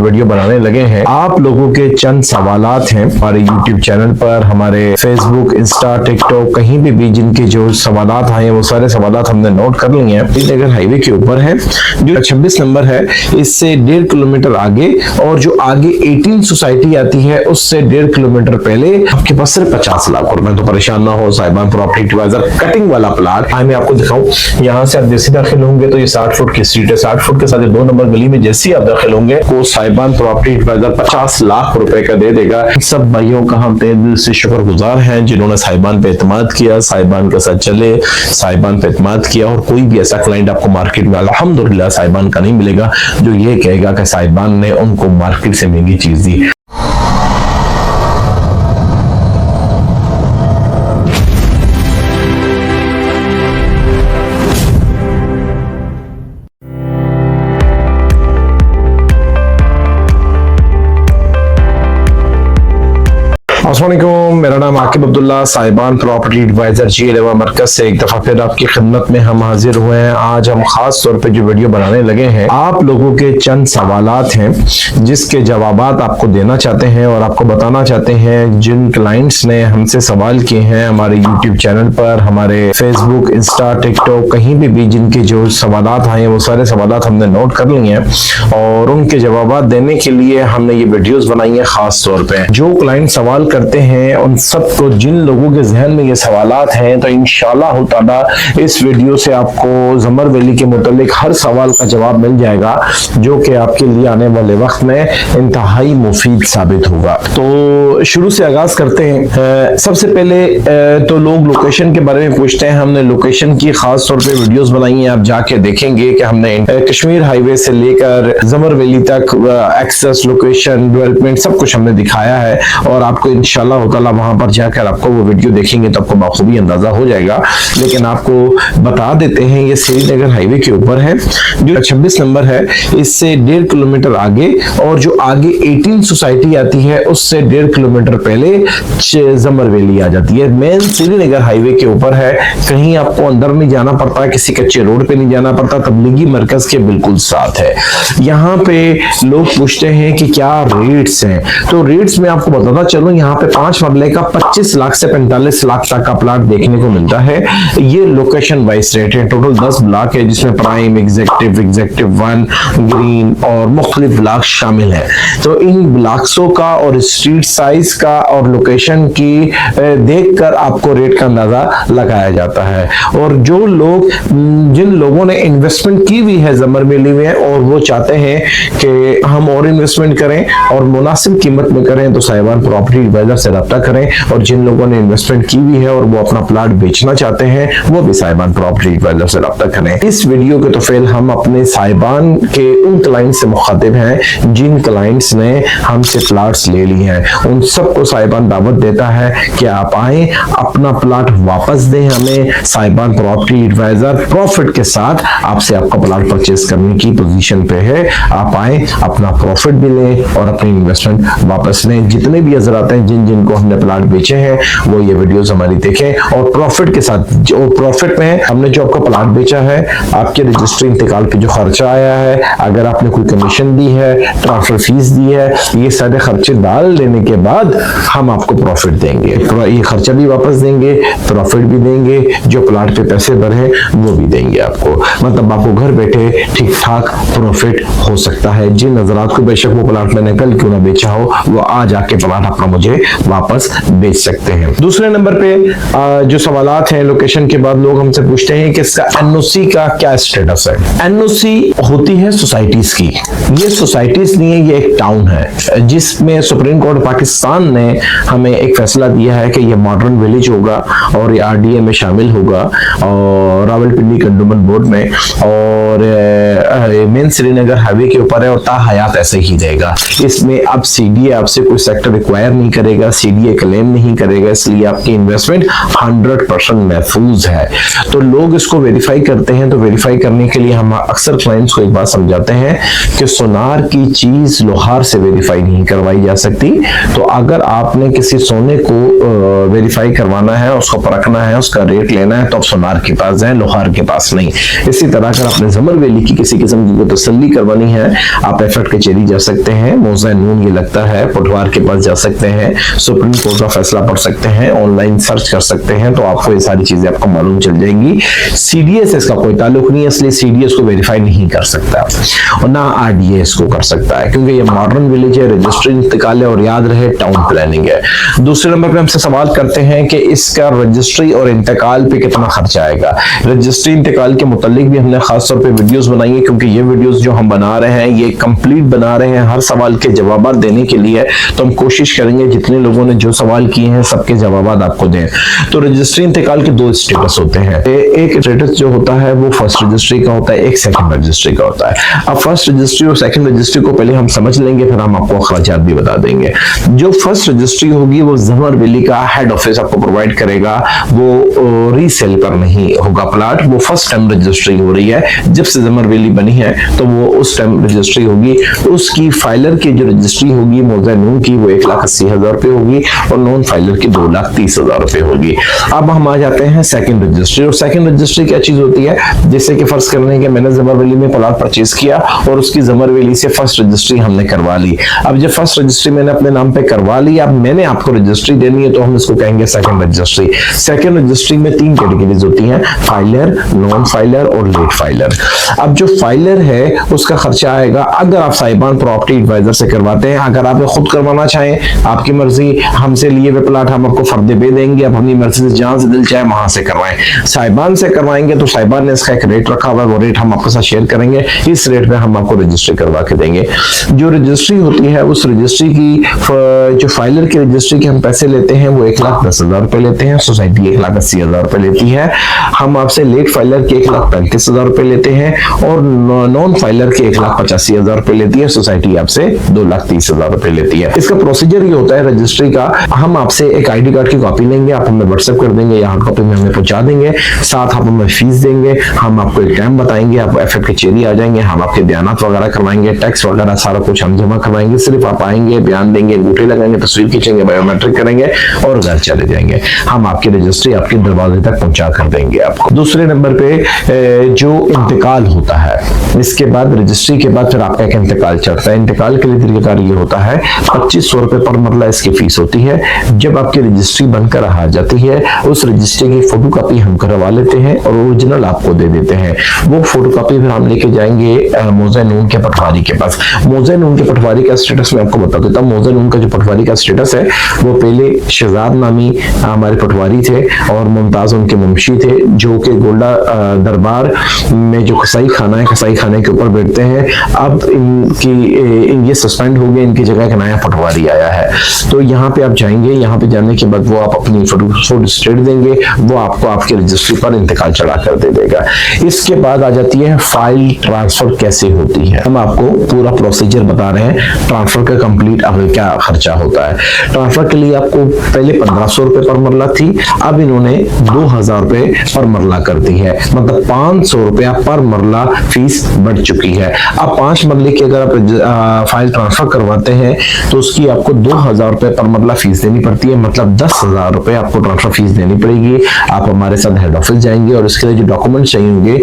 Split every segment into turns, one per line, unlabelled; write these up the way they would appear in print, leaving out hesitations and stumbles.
Video बनाने लगे हैं। आप लोगों के चंद सवालात हैं हमारे YouTube चैनल पर, हमारे Facebook, इंस्टा, टिकटॉक, कहीं भी जिनके जो सवालात आए हैं वो सारे सवालात हमने नोट कर लिए हैं। श्रीनगर हाईवे के ऊपर है, जो 26 नंबर है, इससे 1.5 किलोमीटर आगे और जो आगे 18 सोसाइटी आती है उससे 1.5 किलोमीटर पहले आपके पास सिर्फ 50 लाख रुपए। तो परेशान ना हो, साहिबान प्रॉपर्टी एडवाइजर कटिंग वाला प्लाट मैं आपको दिखाऊं। यहाँ से आप जैसे दाखिल होंगे तो ये 60 फुट की स्ट्रीट है, 60 फुट के साथ 2 नंबर गली में जैसे आप दाखिल होंगे को साहिबान प्रॉपर्टी एडवाइजर 50 लाख रुपए का दे देगा। सब भाइयों का हम तहे दिल से शुक्रगुजार हैं जिन्होंने साहिबान पे एतमाद किया, साहिबान के साथ चले, साहिबान पे एतमाद किया। और कोई भी ऐसा क्लाइंट आपको मार्केट में अल्हम्दुलिल्लाह साहिबान का नहीं मिलेगा जो ये कहेगा कि साहिबान ने उनको मार्केट से महंगी चीज दी। अस्सलामुअलैकुम, मेरा नाम आकिब अब्दुल्ला, साहिबान प्रॉपर्टी एडवाइजर जी मरकज से एक दफा फिर आपकी खिदमत में हम हाजिर हुए हैं। आज हम खास तौर पे जो वीडियो बनाने लगे हैं, आप लोगों के चंद सवालात हैं जिसके जवाबात आपको देना चाहते हैं और आपको बताना चाहते हैं। जिन क्लाइंट्स ने हमसे सवाल किए हैं हमारे यूट्यूब चैनल पर, हमारे फेसबुक, इंस्टा, टिकटॉक, कहीं भी जिनके जो सवालात आए हैं वो सारे सवालात हमने नोट कर लिए हैं और उनके जवाबात देने के लिए हमने ये वीडियोस बनाई है। खास तौर पे जो क्लाइंट सवाल करते हैं उन सबको, जिन लोगों के जहन में ये सवालात हैं, तो इंशाअल्लाह ताला इस वीडियो से आपको ज़मर वैली के मुतालिक हर सवाल का जवाब मिल जाएगा जो कि आपके लिए आने वाले वक्त में इंतहाई मुफीद साबित होगा। तो शुरू से आगाज करते हैं। सबसे पहले तो लोग लोकेशन के बारे में पूछते हैं। हमने लोकेशन की खास तौर पे वीडियोस बनाई हैं, आप जाके देखेंगे कि हमने कश्मीर हाईवे से लेकर ज़मर वैली तक एक्सेस, लोकेशन, डेवलपमेंट सब कुछ हमने दिखाया है और आपको इंशाअल्लाह ताला वहां पर जाकर आपको वो वीडियो देखेंगे तो आपको बखूबी अंदाजा हो जाएगा। लेकिन आपको बता देते हैं ये श्रीनगर हाईवे के ऊपर है, जो 26 नंबर है, इससे 1.5 किलोमीटर आगे और जो आगे 18 सोसाइटी आती है उससे 1.5 किलोमीटर पहले ज़मर वैली आ जाती है। मेन श्रीनगर हाईवे के ऊपर है, कहीं आपको अंदर नहीं जाना पड़ता, किसी कच्चे रोड पे नहीं जाना पड़ता, तबलीगी मरकज के बिल्कुल साथ है। यहाँ पे लोग पूछते हैं कि क्या रेट्स हैं, तो रेट्स में आपको बताता चलो। यहाँ पे 5 मरले का 25 लाख से 45 लाख तक का प्लाट देखने को मिलता है। ये लोकेशन वाइज रेट है। टोटल 10 ब्लॉक है जिसमें प्राइम, एग्जेक्टिव, एग्जेक्टिव 1, ग्रीन और मुख्तलिफ ब्लॉक शामिल है। तो इन ब्लॉक्सों का और स्ट्रीट साइज का और लोकेशन की देखकर आपको रेट का अंदाजा लगाया जाता है। और जो लोग, जिन लोगों ने इन्वेस्टमेंट की हुई है ज़मर वैली में और वो चाहते हैं कि हम और इन्वेस्टमेंट करें और मुनासिब कीमत में करें, तो साहिबान प्रॉपर्टी एडवाइजर से रब्ता करें। और जिन लोगों ने इन्वेस्टमेंट की हुई है और वो अपना प्लाट बेचना चाहते हैं वो भी साहिबान प्रॉपर्टी एडवाइजर से रब्ता करें। इस वीडियो के तो फिर हम अपने साहिबान के उन क्लाइंट से मुखातिब हैं जिन क्लाइंट्स ने हमसे प्लाट्स ले लिए हैं। उन सबको साहिबान दावत देता है कि आप आए, अपना प्लाट वापस दें हमें। साहिबान प्रॉपर्टी एडवाइजर प्रॉफिट के साथ आपसे आपका प्लाट परचेज करने की पोजीशन पे है। आप आए, अपना प्रॉफिट भी लें और अपनी इन्वेस्टमेंट वापस लें। जितने भी हजरात हैं जिनको हमने प्लाट बेचे हैं वो ये वीडियोस हमारी देखें और प्रॉफिट के साथ, जो प्रॉफिट में हमने जो आपको प्लाट बेचा है, आपके रजिस्ट्री इंतकाल पे जो खर्चा आया है, अगर आपने कोई कमीशन दी है, ट्रांसफर फीस दी है, ये सारे खर्चे डाल देने के बाद हम आपको प्रॉफिट देंगे। तो ये खर्चा भी वापस देंगे, प्रॉफिट भी देंगे, जो प्लाट पे पैसे भरे वो भी देंगे आपको। मतलब आपको घर बैठे ठीक ठाक प्रॉफिट हो सकता है। जिन हजरात को बेशक वो प्लाट मैंने कल क्यों ना बेचा हो, वो आज आके प्लाट अपना मुझे वापस बेच सकते हैं। दूसरे नंबर पे जो सवालात हैं लोकेशन के बाद, लोग हमसे पूछते हैं कि इसका एनओसी का क्या स्टेटस है। एनओसी होती है सोसाइटीज की, ये सोसाइटीज नहीं है, ये एक टाउन है जिसमें सुप्रीम कोर्ट पाकिस्तान ने हमें एक फैसला दिया है कि ये मॉडर्न विलेज होगा और ये आरडीए में शामिल होगा और रावलपिंडी कंटोनमेंट बोर्ड में, और मेन श्रीनगर हाईवे के ऊपर है और ता हयात ऐसे ही रहेगा। इसमें अब सीडीए आपसे कोई सेक्टर रिक्वायर नहीं करेगा करेगा, सीडीए क्लेम नहीं करेगा, इसलिए आपकी इन्वेस्टमेंट 100% महफूज है। तो लोग इसको वेरीफाई करते हैं। तो वेरीफाई करने के लिए हम अक्सर क्लाइंट्स को एक बात समझाते हैं कि सोनार की चीज लोहार से वेरीफाई नहीं करवाई जा सकती। तो अगर आपने किसी सोने को वेरीफाई करवाना है, उसको परखना है, उसका रेट लेना है, तो आप सोनार के पास जाएं, लोहार के पास नहीं। इसी तरह अगर आपने जमर वैली की किसी किस्म की तसल्ली करवानी है, आप एफर्ट कचेरी जा सकते हैं, मौजा नून ये लगता है, पटवार के पास जा सकते हैं, सुप्रीम कोर्ट का फैसला पढ़ सकते हैं, ऑनलाइन सर्च कर सकते हैं, तो आपको ये सारी चीजें आपको मालूम चल जाएंगी। सीडीए से इसका कोई ताल्लुक नहीं है, इसलिए सीडीए इसको वेरीफाई नहीं कर सकता और ना आरडीए इसको कर सकता है, क्योंकि ये मॉडर्न विलेज है, रजिस्ट्री इंतकाल है और याद रहे टाउन प्लानिंग है। दूसरे नंबर पे हमसे सवाल करते हैं कि इसका रजिस्ट्री और इंतकाल पे कितना खर्चा आएगा। रजिस्ट्री इंतकाल के मुतालिक भी हमने खास तौर पे वीडियोस बनाई है, क्योंकि ये वीडियोस जो हम बना रहे हैं ये कंप्लीट बना रहे हैं हर सवाल के जवाब देने के लिए। तो हम कोशिश करेंगे जितने लोगों ने जो सवाल किए हैं सबके जवाब आपको दें। तो रजिस्ट्री इंतकाल के दो स्टेटस होते हैं। एक स्टेटस जो होता है वो फर्स्ट रजिस्ट्री का होता है, एक सेकंड रजिस्ट्री का होता है। अब फर्स्ट रजिस्ट्री और सेकंड रजिस्ट्री को पहले हम समझ लेंगे, फिर हम आपको अखराजात भी बता देंगे। जो फर्स्ट रजिस्ट्री होगी वो जमर वैली का हेड ऑफिस आपको प्रोवाइड करेगा, वो रीसेल पर नहीं होगा प्लाट, वो फर्स्ट टाइम रजिस्ट्री हो रही है। जब से जमर वैली बनी है तो वो उस टाइम रजिस्ट्री होगी। उसकी फाइलर की जो रजिस्ट्री होगी मौजा नून की, वो 1,80,000 रुपए होगी और नॉन फाइलर की 2,30,000 रुपए होगी। अब हम आ जाते हैं सेकंड रजिस्ट्री। और सेकंड रजिस्ट्री क्या चीज होती है, जैसे कि फर्ज करने के मैंने जमर वैली में प्लाट परचेज किया और उसकी जमर वैली से फर्स्ट रजिस्ट्री हमने करवा ली। अब जब फर्स्ट रजिस्ट्री मैंने अपने नाम पे करवा ली, अब मैंने आपको रजिस्ट्री देनी है, तो हम इसको कहेंगे सेकंड रजिस्ट्री। सेकंड रजिस्ट्री में 3 कैटेगरीज होती हैं, फाइलर, नॉन फाइलर और लेट फाइलर। अब जो फाइलर है उसका खर्चा आएगा, अगर आप साहिबान प्रॉपर्टी एडवाइजर से करवाते हैं। अगर आप खुद करवाना चाहें, आपकी मर्जी, हमसे लिए हुए प्लाट हम आपको फर्दे दे देंगे, आप अपनी मर्जी से जहां से दिल चाहे वहां से करवाएं। साहिबान से करवाएंगे तो साहिबान ने इसका एक रेट रखा हुआ है, वो रेट हम आपके साथ शेयर करेंगे, इस रेट पे हम आपको रजिस्ट्री करवा के देंगे। जो रजिस्ट्री होती है उस रजिस्ट्री की, जो फाइलर की रजिस्ट्री के हम पैसे लेते हैं वो 1,10,000 रुपए लेते हैं, सोसाइटी 1,80,000 रुपए लेती है। हम आपसे लेट फाइलर के 1,35,000 रुपए लेते हैं और नॉन फाइलर के 1,85,000 रुपए लेती है, सोसाइटी आपसे 2,30,000 रुपए लेती है। इसका प्रोसीजर ये होता है रजिस्ट्री का, हम आपसे एक आईडी कार्ड की कॉपी लेंगे, आप हमें व्हाट्सएप कर देंगे या हार्ड कॉपी में हमें पहुंचा देंगे, साथ आप हमें फीस देंगे, हम आपको एक टाइम बताएंगे, आप एफएफ कचेरी आ जाएंगे, हम आपके बयानात वगैरह करवाएंगे, टैक्स वगैरह सारा कुछ हम जमा करवाएंगे। सिर्फ आप आएंगे, बयान देंगे, अंगूठे लगाएंगे, तस्वीर खींचेंगे, बायोमेट्रिक करेंगे और घर चले जाएंगे। हम आपकी रजिस्ट्री आपके दरवाजे तक पहुंचा कर देंगे आपको। दूसरे नंबर पे जो इंतकाल होता है, इसके बाद रजिस्ट्री के बाद फिर आपका एक इंतकाल चढ़ता है। इंतकाल के लिए तरीका ये होता है, 2500 रुपए पर मरला इसकी फीस होती है। जब आपकी रजिस्ट्री बनकर आ जाती है, उस रजिस्ट्री की फोटो कॉपी हम करवा लेते हैं और ओरिजिनल आपको दे देते हैं। वो फोटो कॉपी फिर हम लेके जाएंगे मौजा नून के पटवारी के पास। मौजा नून के पटवारी का स्टेटस मैं आपको बता देता हूँ। मौजा नून का जो पटवारी का स्टेटस है, वो पहले शहजाद नामी हमारे पटवारी थे और मुमताज उनके मुंशी थे, जो कि गोल्डा दरबार में जो कसाई खाना है, कसाई खाने के ऊपर बैठते हैं। अब ये सस्पेंड हो गए, इनकी जगह एक नया पटवारी आया है। तो यहाँ पे आप जाएंगे, यहाँ पे जाने के बाद वो आप अपनी फोटो स्टेट देंगे, वो आपको आपके रजिस्ट्री पर इंतकाल चढ़ा कर दे देगा। इसके बाद आ जाती है फाइल ट्रांसफर कैसे होती है। हम आपको पूरा प्रोसीजर बता रहे हैं ट्रांसफर का कंप्लीट, अब क्या खर्चा होता है। ट्रांसफर के लिए आपको पहले 1500 रुपए पर मरला थी, अब इन्होंने 2,000 रुपए पर मरला कर दी है, मतलब 500 रुपया पर मरला फीस बढ़ चुकी है। अब 5 मरले की अगर आप फाइल ट्रांसफर करवाते हैं तो उसकी आपको 2,000 रुपए पर मरला फीस देनी पड़ती है, मतलब 10,000 रुपए आपको ट्रांसफर फीस देनी पड़ेगी। आप हमारे साथ हेड ऑफिस जाएंगे और इसके लिए जो डॉक्यूमेंट चाहिए होंगे,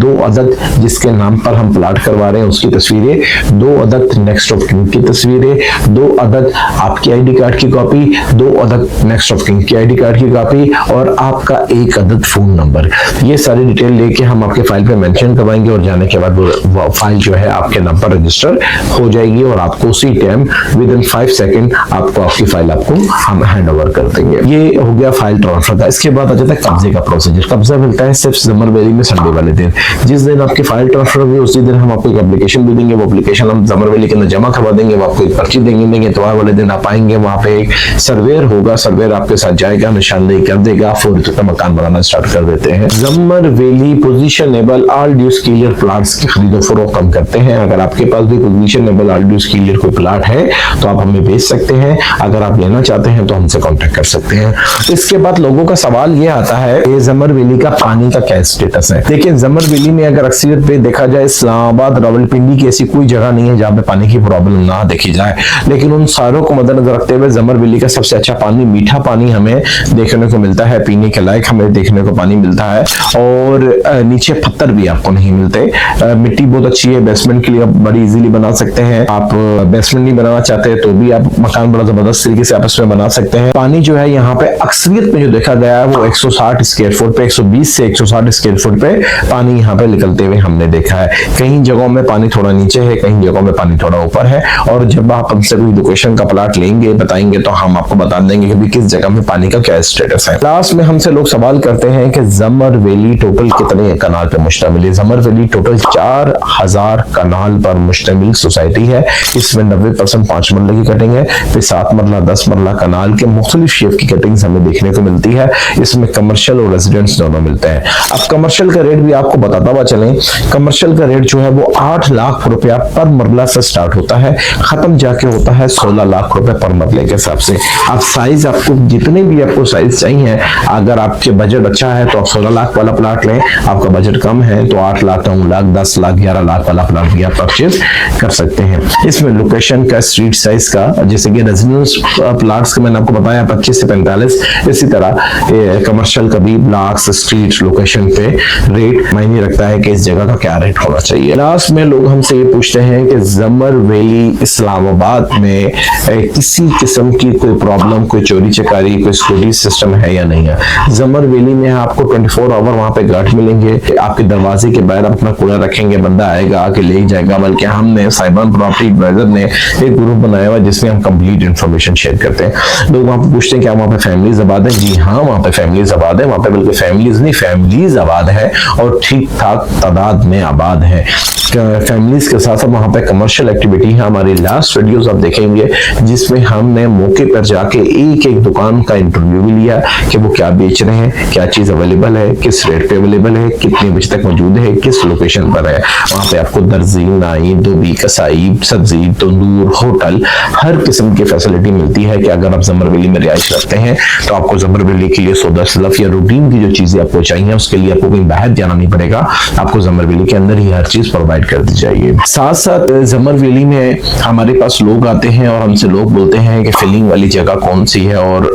2 अदद जिसके नाम पर हम प्लाट करवा रहे हैं उसकी तस्वीरें, 2 अदद नेक्स्ट ऑफ किंग की तस्वीरें, 2 अदद आपकी आईडी कार्ड की कॉपी, 2 अदद नेक्स्ट ऑफ किंग की आईडी कार्ड की कॉपी और आपका 1 अदद फोन नंबर। ये सारी डिटेल लेके हम आपके फाइल पे मेंशन करवाएंगे और जाने के बाद वो फाइल जो है आपके नाम पर रजिस्टर हो जाएगी और आपको उसी टाइम विद इन 5 सेकंड आपको आपकी फाइल आपको हम हैंड ओवर कर देंगे। ये हो गया फाइल ट्रांसफर का। इसके बाद आ जाता है कब्जे का प्रोसीजर। कब्जा मिलता है सिर्फ जमर वैली में संडे वाले दिन। जिस दिन आपकी फाइल ट्रांसफर होगी उसी दिन हम आपको एक एप्लीकेशन भी देंगे, वो एप्लीकेशन हम जमर वैली के अंदर जमा करवा देंगे, वो आपको एक पर्ची देंगे। इतवार वाले दिन आप आएंगे, वहां पे एक सर्वेयर होगा, सर्वेयर आपके साथ जाएगा, निशानदेही कर देगा, फौरी तौर पर मकान बनाना स्टार्ट कर देते हैं। जमर valley possessionable all dues clear plots की खरीदो फरोख्त हम करते हैं। अगर आपके पास भी पोजीशनेबल ऑल ड्यूज क्लियर कोई प्लाट है तो आप हमें भेज सकते हैं अगर आप लेना चाहते हैं तो हमसे कांटेक्ट कर सकते हैं। इसके बाद लोगों का सवाल ये आता है कि जमर वैली का पानी का क्या स्टेटस है। देखिए, जमर वैली में अगर अक्सरियत पे देखा जाए इस्लामाबाद, रावलपिंडी की ऐसी कोई जगह नहीं है जहां पे पानी की प्रॉब्लम ना देखी जाए, लेकिन उन सारों को मद्देनजर रखते हुए जमर वैली का सबसे अच्छा पानी, मीठा पानी हमें देखने को मिलता है, पीने के लायक हमें देखने को पानी मिलता है। और नीचे पत्थर भी आपको नहीं मिलते। मिट्टी बहुत अच्छी है, बेसमेंट के लिए आप बड़ी इजीली बना सकते हैं। आप बेसमेंट नहीं बनाना चाहते तो भी आप मकान बड़ा जबरदस्त तरीके से आपस में बना सकते हैं। पानी जो है यहाँ पे अक्सरियत में जो देखा गया है वो 160 स्क्वायर फुट पे, 120 से 160 स्क्वायर फुट पे पानी यहाँ पे निकलते हुए हमने देखा है। कई जगहों में पानी थोड़ा नीचे है, कई जगहों में पानी थोड़ा ऊपर है। और जब आप हमसे कोई लोकेशन का प्लाट लेंगे, बताएंगे, तो हम आपको बता देंगे कि किस जगह में पानी का क्या स्टेटस है। लास्ट में हमसे लोग सवाल करते हैं कि जमर वैली टोटल कितने कनाल पे मुश्तमिल है। जमर वैली टोटल 4000 कनाल पर मुश्तमिल सोसाइटी है। इसमें 90% 5 मरले की कटिंग है, फिर 7 मरला 10 मरला कनाल के मुख्तलिफ शेप की कटिंग्स हमें देखने को मिलती है। इसमें कमर्शियल और रेजिडेंट्स दोनों मिलते हैं। अब कमर्शियल का रेट भी आपको बताता हुआ चलें, कमर्शियल का रेट जो है वो 8 लाख रुपया पर मरला से स्टार्ट होता है, खत्म जाके होता है 16 लाख रुपए पर मरले के हिसाब से। अब साइज आपको जितने भी आपको साइज चाहिए, अगर आपके बजट अच्छा है तो आप 16 लाख वाला प्लाट लें, आपका बजट कम है तो 8 लाख 9 लाख 10 लाख 11 लाख वाला प्लाट भी आप परचेज कर सकते हैं। इसमें लोकेशन का, स्ट्रीट साइज का, जैसे कि रेजिडेंस प्लाट्स का मैंने आपको बताया 25 से 45, इसी तरह कमर्शियल का भी ब्लॉक्स, स्ट्रीट, लोकेशन पे रेट मायने रखता है कि इस जगह का क्या रेट होना चाहिए। लास्ट में लोग हमसे ये पूछते हैं कि जमर वैली इस्लामाबाद में किसी किस्म की कोई प्रॉब्लम, कोई चोरी चकारी, कोई सिक्योरिटी सिस्टम है या नहीं है। जमर वैली में आपको 24 आवर वहां पे गार्ड मिलेंगे। आपके दरवाजे के बाहर अपना कूड़ा रखेंगे, बंदा आएगा आके ले जाएगा। बल्कि हमने साइबान प्रॉपर्टी एडवाइजर ने एक ग्रुप बनाया हुआ जिसमें हम कंप्लीट इंफॉर्मेशन शेयर करते हैं। लोग वहां पे पूछते हैं क्या वहां पे फैमिलीज आबाद है? जी हाँ, वहां पे फैमिलीज आबाद है। वहां पे बल्कि फैमिलीज नहीं, फैमिलीज आबाद है और ठीक ठाक तादाद में आबाद है। फैमिलीज के साथ साथ वहां पे कमर्शियल एक्टिविटी है। हमारी लास्ट वीडियोस आप देखेंगे जिसमें हमने मौके पर जाके एक एक दुकान का इंटरव्यू भी लिया कि वो क्या बेच रहे हैं, क्या चीज अवेलेबल है, किस रेट पे अवेलेबल है, कितने बजे तक मौजूद है, किस लोकेशन पर है। वहां पे आपको दर्जी, नाई, धोबी, कसाई, सब्जी, तंदूर, होटल, हर किस्म की फैसिलिटी मिलती है कि अगर आप जमर वैली में रिहाइश करते हैं तो आपको जमर वैली के लिए सौदा सलफ या रूटीन की जो चीजें आपको चाहिए उसके लिए आपको कहीं बाहर जाना नहीं पड़ेगा। आपको जमर वैली के अंदर ही हर चीज प्रोवाइड कर दी जाएगी। साथ साथ जमर वैली में हमारे पास लोग आते हैं और हमसे लोग बोलते हैं कि फिलिंग वाली जगह कौन सी है और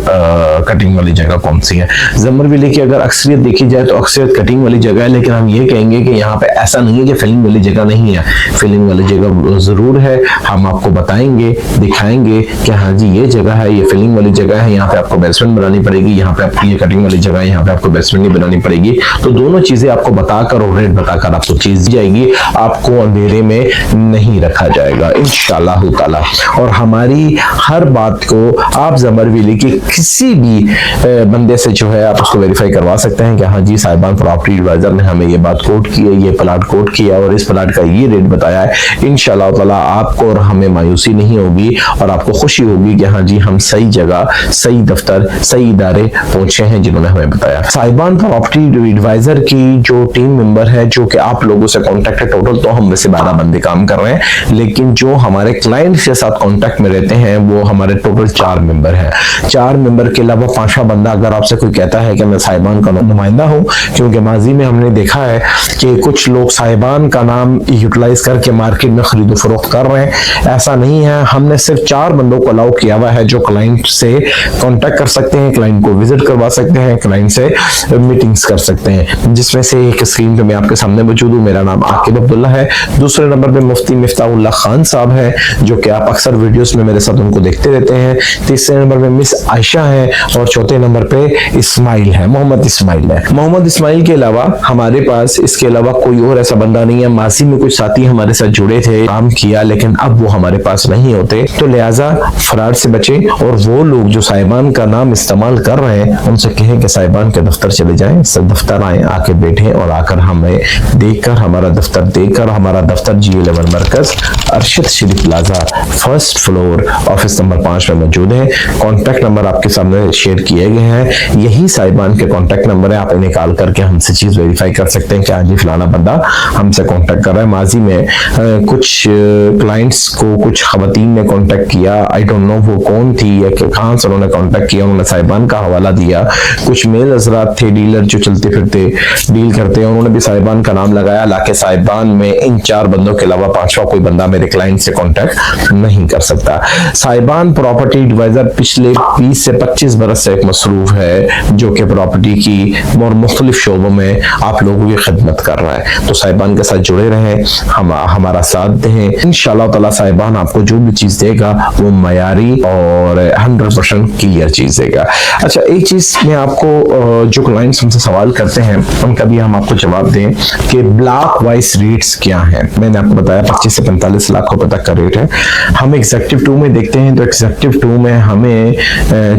कटिंग वाली जगह कौन सी है। जमर वैली की अगर अक्सरियत देखी जाए तो अक्सरियत कटिंग वाली जगह है, लेकिन हम ये कहेंगे कि यहाँ पे ऐसा नहीं है कि फिलिंग वाली जगह नहीं है। फिलिंग वाली जगह जरूर है। हम आपको बताएंगे, दिखाएंगे कि हाँ जी ये जगह है, ये फिलिंग वाली जगह है, यहाँ पे आपको बेसमेंट बनानी पड़ेगी, यहाँ पे आपको ये कटिंग वाली जगह है, यहाँ पे आपको बेसमेंट नहीं बनानी पड़ेगी। तो दोनों चीजें आपको बताकर और रेट बताकर आपको चीज दी जाएगी। आपको अंधेरे में नहीं रखा जाएगा इंशाअल्लाह ताला। और हमारी हर बात को आप जमर वैली के किसी भी बंदे से जो है आप उसको वेरीफाई करवा सकते हैं कि हाँ जी साहिबान प्रॉपर्टी एडवाइजर ने हमें ये बात कोट की है, ये प्लाट कोट किया और इस प्लाट का ये रेट बताया है। इंशाअल्लाह ताला आपको और हमें मायूसी नहीं होगी और आपको खुशी होगी कि हाँ जी हम सही जगह, सही दफ्तर, सही इदारे पहुंचे हैं जिन्होंने हमें बताया। साहिबान प्रॉपर्टी एडवाइजर की जो टीम मेंबर है जो कि आप लोगों से कॉन्टेक्ट है, टोटल तो हम में से 12 बंदे काम कर रहे हैं, लेकिन जो हमारे क्लाइंट के साथ कॉन्टेक्ट में रहते हैं वो हमारे टोटल 4 मेंबर हैं। 4 मेंबर के अलावा 5वां बंदा अगर आपसे कोई कहता है कि मैं साहिबान का नुमाइंदा हूं, क्योंकि माजी में हमने देखा है कि कुछ लोग साहिबान का नाम यूटिलाइज करके मार्केट में खरीदो फरोख्त कर रहे हैं। ऐसा नहीं है। हमने सिर्फ 4 बंदों को अलाउ किया हुआ है जो क्लाइंट से कॉन्टेक्ट कर सकते हैं, क्लाइंट को विजिट करवा सकते हैं, क्लाइंट से मीटिंग्स कर सकते हैं, जिसमें से एक स्क्रीन पे मैं आपके सामने मौजूद हूं। मेरा नाम आकिब अब्दुल्ला है। दूसरे नंबर पे मुफ्ती मिफ्ताहुल्लाह खान साहब है जो कि आप अक्सर वीडियोस में मेरे साथ उनको देखते रहते हैं। तीसरे नंबर पे मिस आयशा है और चौथे नंबर पे इस्माइल है, मोहम्मद इस्माइल है। मोहम्मद इस्माइल के अलावा हमारे पास इसके अलावा कोई और ऐसा बंदा नहीं है। माजी में कुछ साथी हमारे साथ जुड़े थे, काम किया, लेकिन अब वो हमारे पास नहीं होते। तो लिहाजा फराड से बचे और वो लोग जो साहिबान का नाम इस्तेमाल कर रहे हैं उनसे कहें कि साहिबान के दफ्तर चले जाएं, सब दफ्तर आए, आके बैठे और आकर हमें देखकर, हमारा दफ्तर देखकर, हमारा दफ्तर G11 मरकज Arshad Sharif plaza first floor office number 5 में मौजूद है। कॉन्टैक्ट नंबर आपके सामने शेयर किए गए हैं, यही साहिबान के कॉन्टैक्ट नंबर है। आप इन्हें कॉल करके हमसे चीज वेरीफाई कर सकते हैं कि आज फलाना बंदा हमसे कॉन्टैक्ट कर रहा है। माजी में कुछ क्लाइंट्स को कुछ खवातीन ने कॉन्टैक्ट किया, आई डोंट नो वो कौन थी या कहाँ से उन्होंने कांटेक्ट किया, उन्होंने साहिबान का हवाला दिया। कुछ मेल हजरात थे डीलर जो चलते फिरते डील करते हैं, उन्होंने भी साहिबान का नाम लगाया। हालांकि साहिबान में इन 4 बंदों के अलावा 5वां कोई बंदा मेरे क्लाइंट से कांटेक्ट नहीं कर सकता। साहिबान प्रॉपर्टी एडवाइजर पिछले 20 से 25 बरस से एक मसरूफ है जो कि प्रॉपर्टी की और मुख्तलिफ शोबों में आप लोगों की खिदमत कर रहा है। तो साहिबान के साथ जुड़े रहें, हमारा साथ दें। इंशाअल्लाह ताला साहिबान आपको जो भी चीज देगा वो मयारी और 100% क्लियर चीज देगा। अच्छा, एक चीज मैं आपको जो क्लाइंट्स हमसे सवाल करते हैं उनका भी हम आपको जवाब दें कि ब्लॉक वाइज रेट्स क्या हैं। मैंने आपको बताया 25 से 45 लाख रुपए तक का रेट है। हम एग्जेक्टिव 2 में देखते हैं तो एग्जेक्टिव 2 में हमें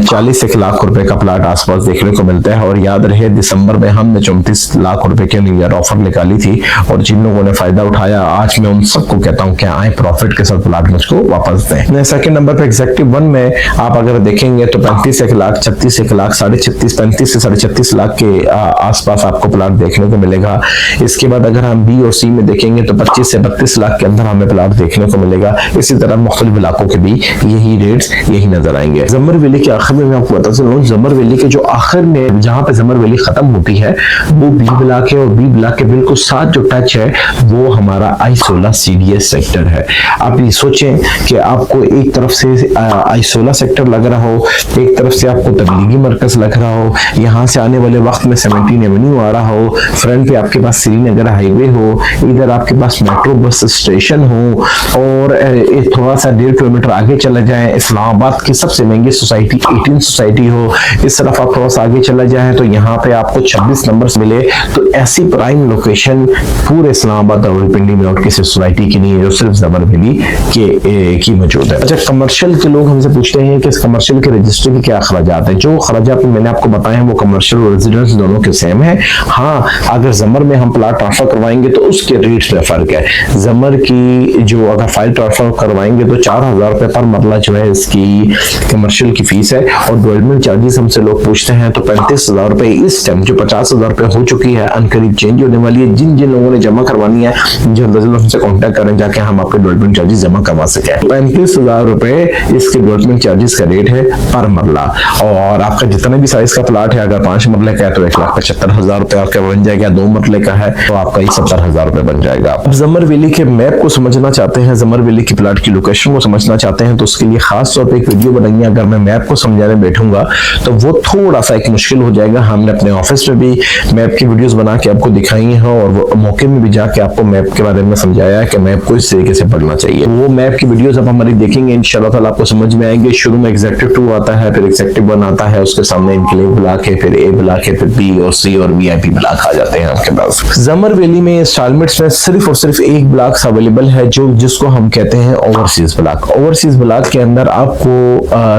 40 लाख रुपए का प्लाट आसपास देखने को मिलता है। और याद रहे दिसंबर में हमने 34 लाख रुपए के न्यू ईयर ऑफर निकाली थी और जिन लोगों ने फायदा उठाया आज मैं उन सबको कहता हूं कि आए प्रॉफिट के साथ प्लाट मुझको वापस दें। सेकंड नंबर पे एग्जेक्टिव 1 में आप अगर देखेंगे तो 35 लाख, 36 लाख, 36.5, 35 से 36.5 लाख के आसपास आपको प्लाट देखने को मिलेगा। इसके बाद अगर हम बी और सी में देखेंगे तो 25 से 32 लाख के अंदर हमें प्लाट देखने को मिलेगा। इसी तरह मुख्तलिफ इलाकों के भी यही रेट्स यही नजर आएंगे। जमर वैली के आखिर में मैं आपको बता चलूं, जमर वैली के जो आखिर में जहां पे जमर वैली खत्म होती है वो बी ब्लॉक है और बी ब्लॉक के बिल्कुल साथ जो टच है वो हमारा I-16 CDS सेक्टर है। आप ये सोचें कि आपको एक तरफ से I-16 सेक्टर लग रहा हो, एक तरफ से आपको तबलीगी मरकज लग रहा हो, यहाँ से आने वाले वक्त में 17 एवेन्यू आ रहा हो, फ्रंट पे आपके पास श्रीनगर हाईवे हो, इधर आपके पास मेट्रो बस स्टेशन हो और थोड़ा सा 1.5 किलोमीटर आगे चला जाए इस्लामाबाद की सबसे महंगी सोसाइटी 18 सोसाइटी हो, इस तरफ आप थोड़ा सा आगे चला जाए तो यहाँ पे आपको 26 नंबर मिले। तो ऐसी प्राइम लोकेशन पूरे इस्लामाबाद और रावलपिंडी में और किसी सोसाइटी की नहीं है जो सिर्फ जमर वैली की मौजूद है। अच्छा, कमर्शियल के लोग हमसे पूछते हैं कि इस कमर्शियल के रजिस्ट्री के क्या अखराजात हैं। जो अखराजात मैंने आपको बताए हैं वो कमर्शियल और रेजिडेंस दोनों के सेम है। हाँ, अगर जमर में हम प्लाट ट्रांसफर करवाएंगे तो उसके रेट्स में फर्क है। जमर की जो अगर फाइल ट्रांसफर करवाएंगे तो 4000 रुपए पर मरला जो है इसकी कमर्शियल की फीस है। और डेवलपमेंट चार्जेस हमसे लोग पूछते हैं तो 35,000 रुपए इस टाइम जो 50,000 रुपए हो चुकी है अनकरीब चेंज होने वाली है। जिन जिन लोगों ने जमा करवानी है जल्द से जल्द हमसे कांटेक्ट करें जाके हम आपके डेवलपमेंट चार्जेस जमा करवा सके। 35,000 रुपए इसके डेवलपमेंट चार्जेस का रेट है पर मरला। और आपका जितना भी साइज का प्लाट है अगर 5 मरले का है तो 1,75,000 रुपए आपका बन जाएगा। 2 मरले का है तो आपका 70,000 रुपए बन जाएगा। अब जमर वैली के मैप को समझना चाहते हैं, जमर वैली की प्लाट की लोकेशन को समझना चाहते हैं तो उसके लिए खास तौर पर एक वीडियो बनाइए। अगर मैं मैप को समझाने बैठूंगा तो वो थोड़ा सा एक मुश्किल हो जाएगा। हमने अपने ऑफिस में भी मैप की वीडियोस बना के आपको दिखाई है और वो मौके में भी जाके आपको मैप के बारे में समझाया है कि मैप को इस तरीके से पढ़ना चाहिए। वो मैप की वीडियोस अब हमारी देखेंगे इंशाल्लाह ताला आपको समझ में आएंगे। शुरू में एग्जेक्टिव 2 आता है, फिर एग्जेक्टिव 1 आता है, उसके सामने एनक्लेव ब्लॉक है, फिर ए ब्लॉक है, फिर बी और सी और वीआईपी ब्लॉक आ जाते हैं आपके पास। जमर वैली में इंस्टॉलमेंट्स में सिर्फ और सिर्फ एक ब्लॉक अवेलेबल है जिसको हम कहते हैं ओवरसीज ब्लॉक। ओवरसीज ब्लॉक के अंदर आपको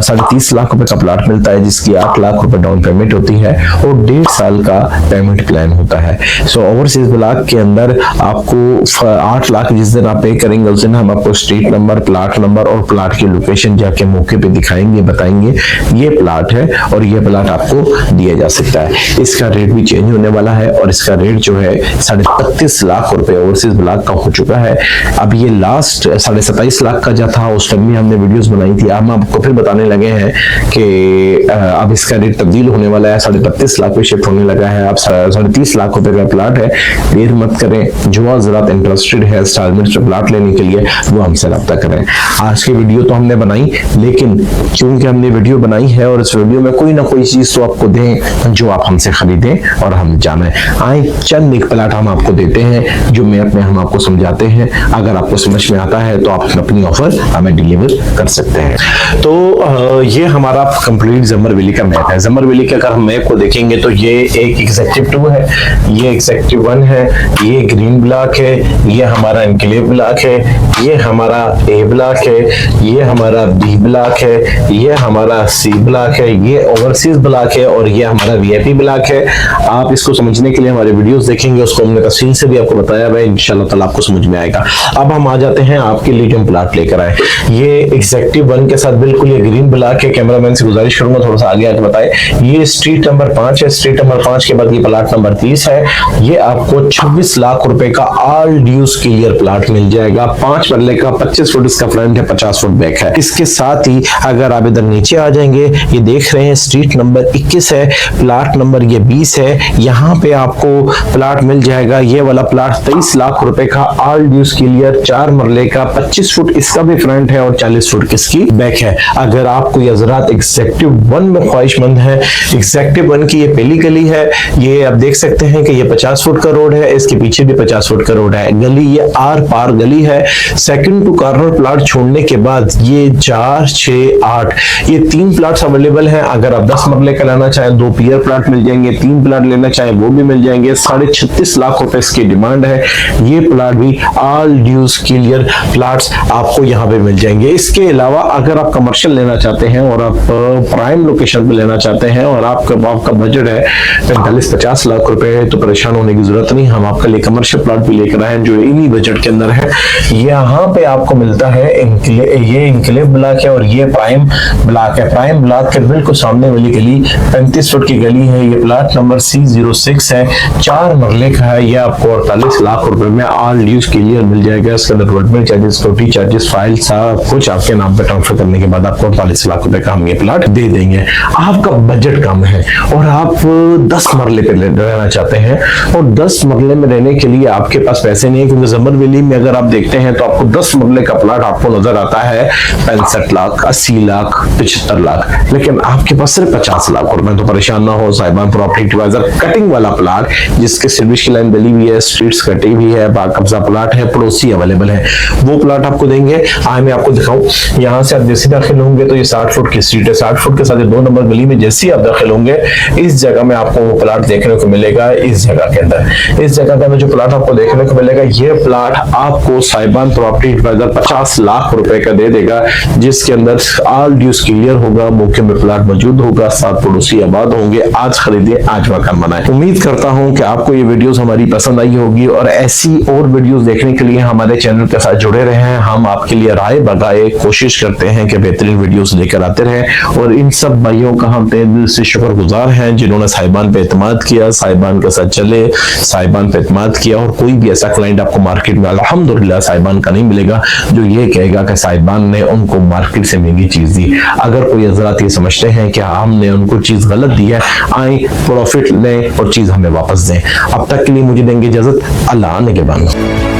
30.5 लाख रुपए का प्लाट मिलता है जिसकी 8 लाख रुपए डाउन पेमेंट होती है और 1.5 साल का पेमेंट प्लान होता है। सो ओवरसीज ब्लॉक के अंदर आपको 8 लाख जिस दिन आप पे करेंगे उस दिन हम आपको स्ट्रीट नंबर, प्लाट नंबर और प्लाट की लोकेशन जाके मौके पे दिखाएंगे, बताएंगे ये प्लाट है और ये प्लाट आपको दिया जा सकता है। इसका रेट भी चेंज होने वाला है और इसका रेट जो है 35.5 लाख रुपए ओवरसीज ब्लॉक का हो चुका है। अब ये लास्ट 27.5 लाख का जो था उस टाइम में हमने वीडियोस बनाई थी। अब हम आपको फिर बताने लगे हैं कि अब इसका रेट तब्दील होने वाला है, 32.5 लाख पे शिफ्ट होने लगा है। अब 30 लाख रुपए का प्लाट है। देर मत करें, जो हजरात इंटरेस्टेड है इंस्टॉलमेंट पे प्लाट लेने के लिए वो हमसे रब्ता करें। आज की वीडियो तो हमने बनाई, लेकिन क्योंकि हमने वीडियो बनाई है और इस वीडियो में कोई ना कोई चीज तो आपको दें जो आप हमसे खरीदें और हम जाने आए। चंद एक प्लाट हम आपको देते हैं जो मैप में हम आपको समझाते हैं। अगर आपको समझ में आता है तो आप अपनी ऑफर हमें डिलीवर कर सकते हैं। तो ये हमारा कंप्लीट जमर वैली का मैप है। जमर वैली के अगर हम मैप को देखेंगे तो ये एक एग्जेक्टिव 2 है, ये एग्जेक्टिव 1 है, ये ग्रीन ब्लॉक है, ये हमारा एनक्लेव ब्लॉक है, ये हमारा ए ब्लॉक है, ये हमारा बी ब्लॉक है, ये हमारा सी ब्लॉक है, ये ओवरसीज ब्लॉक है और ये हमारा वीआईपी ब्लॉक है। आप इसको समझने के लिए हमारे वीडियोस देखेंगे, उसको हमने तफसील से भी आपको बताया है, इंशाल्लाह ताला आपको समझ में आएगा। अब हम आ जाते हैं आपके लिए जो प्लाट लेकर आए। ये एग्जेक्टिव 1 के साथ बिल्कुल ये ग्रीन ब्लॉक है। कैमरामैन से गुजारिश करूंगा थोड़ा सा आगे आके बताए। ये स्ट्रीट नंबर 5 है। स्ट्रीट नंबर 5 के बाद ये प्लाट नंबर 30 है। ये आपको 26 लाख रुपए का ऑल ड्यूज क्लियर प्लाट मिल जाएगा। 5 मरले का 25 फुट इसका फ्रंट है, 50 फुट बैक है। इसके इसके साथ ही अगर आप इधर नीचे आ जाएंगे, ये देख रहे हैं स्ट्रीट नंबर 21 है, प्लाट नंबर ये 20 है। यहाँ पे आपको प्लाट मिल जाएगा, ये वाला प्लाट 23 लाख रुपए का, ऑल ड्यूज क्लियर, 4 मरले का, 25 फुट इसका भी फ्रंट है और 40 फुट इसकी बैक है। अगर आपको ये हजरात एग्जेक्टिव 1 में ख्वाहिशमंद है, एग्जेक्टिव 1 की ये पहली गली है, ये आप देख सकते हैं कि ये 50 फुट का रोड है, इसके पीछे भी 50 फुट का रोड है। गली ये आर पार गली है। सेकंड टू कॉर्नर प्लाट छोड़ने के बाद ये 4, 6, 8 ये 3 प्लाट्स अवेलेबल हैं। अगर आप 10 मरले का लेना चाहें 2 पियर प्लाट मिल जाएंगे, 3 प्लाट लेना चाहें वो भी मिल जाएंगे। 36.5 लाख रुपए इसकी डिमांड है। ये प्लाट भी ऑल ड्यूज क्लियर प्लाट्स आपको यहाँ पे मिल जाएंगे। इसके अलावा अगर आप कमर्शियल लेना चाहते हैं और आप प्राइम लोकेशन पे लेना चाहते हैं और आपका बजट है 45-50 लाख रुपए, तो परेशान होने की जरूरत नहीं। हम आपके लिए कमर्शियल प्लॉट भी लेकर आए हैं जो इन्हीं बजट के अंदर है। यहाँ पे आपको मिलता है ये इनक्लेव ब्लॉक है और ये प्राइम ब्लॉक है। प्राइम ब्लॉक के बिल्कुल सामने वाली गली 35 फुट की गली है। ये प्लॉट नंबर C06 है, 4 मरले का है। ये आपको 48 लाख रुपए में ऑल ड्यूज क्लियर मिल जाएगा। इसके अंदर development charges, property charges, file सब कुछ आपके नाम पे ट्रांसफर करने के बाद आपको 48 लाख रुपए का हम ये प्लॉट दे देंगे। आपका बजट कम है और आप 10 मरले पे रहना चाहते हैं और 10 मरले में रहने के लिए आपके पास पैसे नहीं है, क्योंकि जमर वैली में अगर आप देखते हैं तो आपको 10 मरले का प्लॉट आपको नजर आता है 65 लाख, 80 लाख, 75 लाख, लेकिन आपके पास सिर्फ 50 लाख रुपए। तो परेशान ना हो, साहिबान प्रॉपर्टी एडवाइजर कटिंग वाला प्लॉट जिसके सर्विस की लाइन बनी हुई है, स्ट्रीट्स कटी हुई है, बाकब्जा प्लॉट है, पड़ोसी अवेलेबल है, वो प्लॉट आपको देंगे। आए मैं आपको दिखाऊं, यहाँ से आप जैसे दाखिल होंगे तो ये 60 फुट की स्ट्रीट है। 60 फुट के साथ 2 नंबर गली में जैसे ही आप दाखिल होंगे इस जगह में आपको वो प्लॉट देखने को मिलेगा। इस जगह के अंदर जो प्लॉट आपको देखने को मिलेगा, ये प्लॉट आपको साहिबान प्रॉपर्टी एडवाइजर 50 लाख रुपए का दे देगा, जिसके अंदर ऑल ड्यूज क्लियर होगा, मौके में प्लॉट मौजूद होगा, 7 पड़ोसी आबाद होंगे। आज खरीदे, आज मकान बनाए। उम्मीद करता हूं कि आपको ये वीडियोस हमारी पसंद आई होगी और ऐसी और वीडियोस देखने के लिए हमारे चैनल के साथ जुड़े रहे हैं। हम आपके लिए राय बगाए कोशिश करते हैं कि बेहतरीन वीडियोस लेकर आते रहें और इन सब भाइयों का हम तहे दिल से शुक्रगुजार हैं जिन्होंने साहिबान पे एतमाद किया, साहिबान के साथ चले, साहिबान पे एतमाद किया। और कोई भी ऐसा क्लाइंट आपको मार्केट में अल्हम्दुलिल्लाह साहिबान का नहीं मिलेगा जो ये कहेगा कि साहिबान ने उनको मार्केट से महंगी चीज दी। अगर कोई हजरात ये समझते हैं कि हमने उनको चीज गलत दी है, आए प्रॉफिट लें और चीज हमें वापस दें। अब तक के लिए मुझे देंगे इजाजत, अल्लाह ने के बाद।